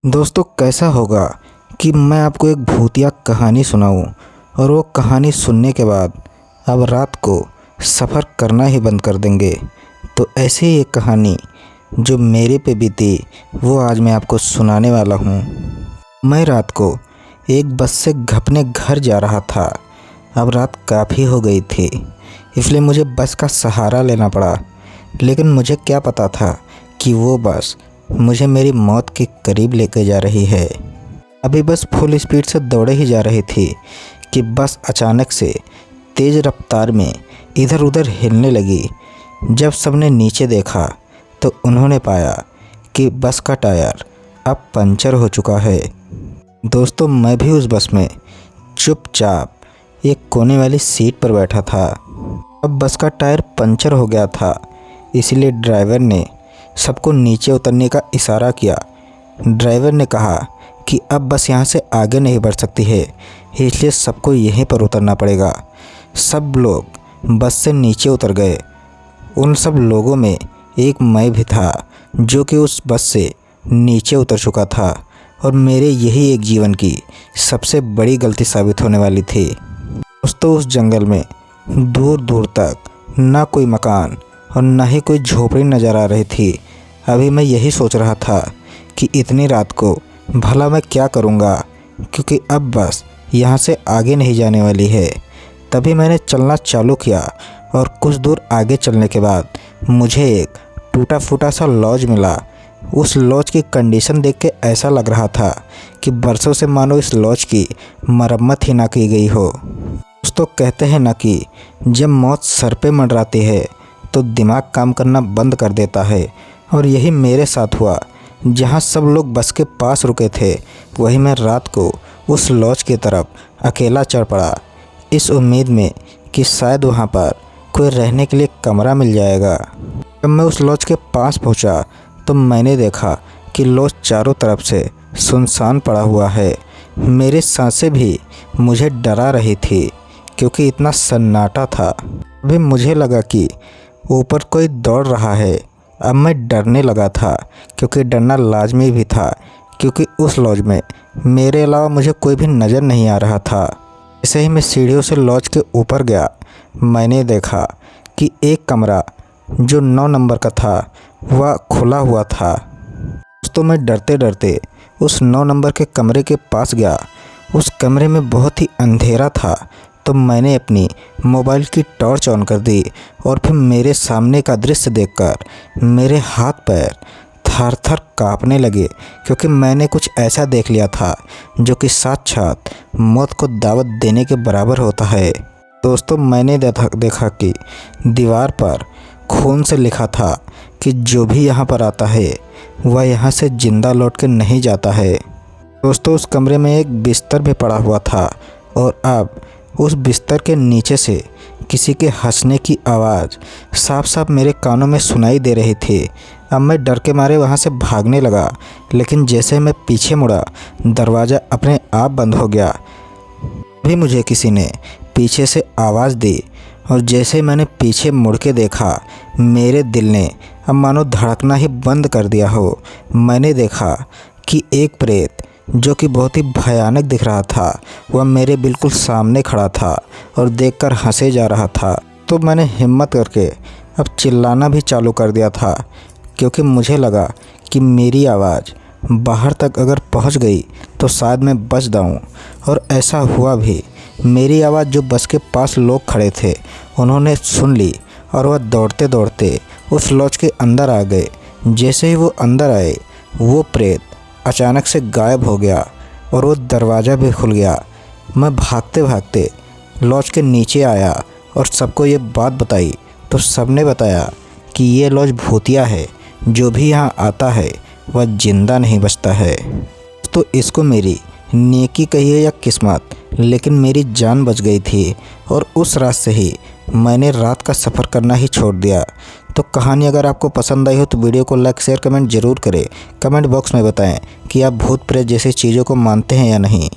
दोस्तों, कैसा होगा कि मैं आपको एक भूतिया कहानी सुनाऊं और वो कहानी सुनने के बाद आप रात को सफ़र करना ही बंद कर देंगे। तो ऐसी ही एक कहानी जो मेरे पे बीती वो आज मैं आपको सुनाने वाला हूँ। मैं रात को एक बस से अपने घर जा रहा था। अब रात काफ़ी हो गई थी, इसलिए मुझे बस का सहारा लेना पड़ा। लेकिन मुझे क्या पता था कि वो बस मुझे मेरी मौत के करीब लेकर जा रही है। अभी बस फुल स्पीड से दौड़े ही जा रही थी कि बस अचानक से तेज़ रफ्तार में इधर उधर हिलने लगी। जब सबने नीचे देखा तो उन्होंने पाया कि बस का टायर अब पंचर हो चुका है। दोस्तों, मैं भी उस बस में चुपचाप एक कोने वाली सीट पर बैठा था। अब बस का टायर पंचर हो गया था, इसलिए ड्राइवर ने सबको नीचे उतरने का इशारा किया। ड्राइवर ने कहा कि अब बस यहाँ से आगे नहीं बढ़ सकती है, इसलिए सबको यहीं पर उतरना पड़ेगा। सब लोग बस से नीचे उतर गए। उन सब लोगों में एक मैं भी था जो कि उस बस से नीचे उतर चुका था और मेरे यही एक जीवन की सबसे बड़ी गलती साबित होने वाली थी। दोस्तों, उस जंगल में दूर दूर तक ना कोई मकान और ना ही कोई झोपड़ी नज़र आ रही थी। अभी मैं यही सोच रहा था कि इतनी रात को भला मैं क्या करूँगा, क्योंकि अब बस यहाँ से आगे नहीं जाने वाली है। तभी मैंने चलना चालू किया और कुछ दूर आगे चलने के बाद मुझे एक टूटा फूटा सा लॉज मिला। उस लॉज की कंडीशन देख के ऐसा लग रहा था कि बरसों से मानो इस लॉज की मरम्मत ही ना की गई हो। दोस्तों, कहते हैं ना कि जब मौत सर पे मंडराती है तो दिमाग काम करना बंद कर देता है, और यही मेरे साथ हुआ। जहाँ सब लोग बस के पास रुके थे वहीं मैं रात को उस लॉज की तरफ अकेला चढ़ पड़ा, इस उम्मीद में कि शायद वहाँ पर कोई रहने के लिए कमरा मिल जाएगा। जब मैं उस लॉज के पास पहुँचा तो मैंने देखा कि लॉज चारों तरफ से सुनसान पड़ा हुआ है। मेरी सांसें भी मुझे डरा रही थी क्योंकि इतना सन्नाटा था। अभी मुझे लगा कि ऊपर कोई दौड़ रहा है। अब मैं डरने लगा था क्योंकि डरना लाजमी भी था, क्योंकि उस लॉज में मेरे अलावा मुझे कोई भी नज़र नहीं आ रहा था। ऐसे ही मैं सीढ़ियों से लॉज के ऊपर गया। मैंने देखा कि एक कमरा जो 9 नंबर का था वह खुला हुआ था। दोस्तों, मैं डरते डरते उस 9 नंबर के कमरे के पास गया। उस कमरे में बहुत ही अंधेरा था, तो मैंने अपनी मोबाइल की टॉर्च ऑन कर दी और फिर मेरे सामने का दृश्य देखकर मेरे हाथ पैर थर थर काँपने लगे, क्योंकि मैंने कुछ ऐसा देख लिया था जो कि साक्षात मौत को दावत देने के बराबर होता है। दोस्तों, मैंने देखा कि दीवार पर खून से लिखा था कि जो भी यहाँ पर आता है वह यहाँ से जिंदा लौट के नहीं जाता है। दोस्तों, उस कमरे में एक बिस्तर भी पड़ा हुआ था और अब उस बिस्तर के नीचे से किसी के हंसने की आवाज़ साफ साफ मेरे कानों में सुनाई दे रही थी। अब मैं डर के मारे वहाँ से भागने लगा, लेकिन जैसे मैं पीछे मुड़ा दरवाज़ा अपने आप बंद हो गया। अभी मुझे किसी ने पीछे से आवाज़ दी और जैसे मैंने पीछे मुड़ के देखा मेरे दिल ने अब मानो धड़कना ही बंद कर दिया हो। मैंने देखा कि एक प्रेत जो कि बहुत ही भयानक दिख रहा था वह मेरे बिल्कुल सामने खड़ा था और देखकर हंसे जा रहा था। तो मैंने हिम्मत करके अब चिल्लाना भी चालू कर दिया था, क्योंकि मुझे लगा कि मेरी आवाज़ बाहर तक अगर पहुंच गई तो शायद मैं बच जाऊं। और ऐसा हुआ भी। मेरी आवाज़ जो बस के पास लोग खड़े थे उन्होंने सुन ली और वह दौड़ते दौड़ते उस लॉज के अंदर आ गए। जैसे ही वो अंदर आए वो प्रेत अचानक से गायब हो गया और वो दरवाज़ा भी खुल गया। मैं भागते भागते लॉज के नीचे आया और सबको ये बात बताई तो सबने बताया कि ये लॉज भूतिया है, जो भी यहाँ आता है वह जिंदा नहीं बचता है। तो इसको मेरी नेकी कहिए या किस्मत, लेकिन मेरी जान बच गई थी और उस रात से ही मैंने रात का सफ़र करना ही छोड़ दिया। तो कहानी अगर आपको पसंद आई हो तो वीडियो को लाइक शेयर कमेंट ज़रूर करें। कमेंट बॉक्स में बताएं कि आप भूत प्रेत जैसी चीज़ों को मानते हैं या नहीं।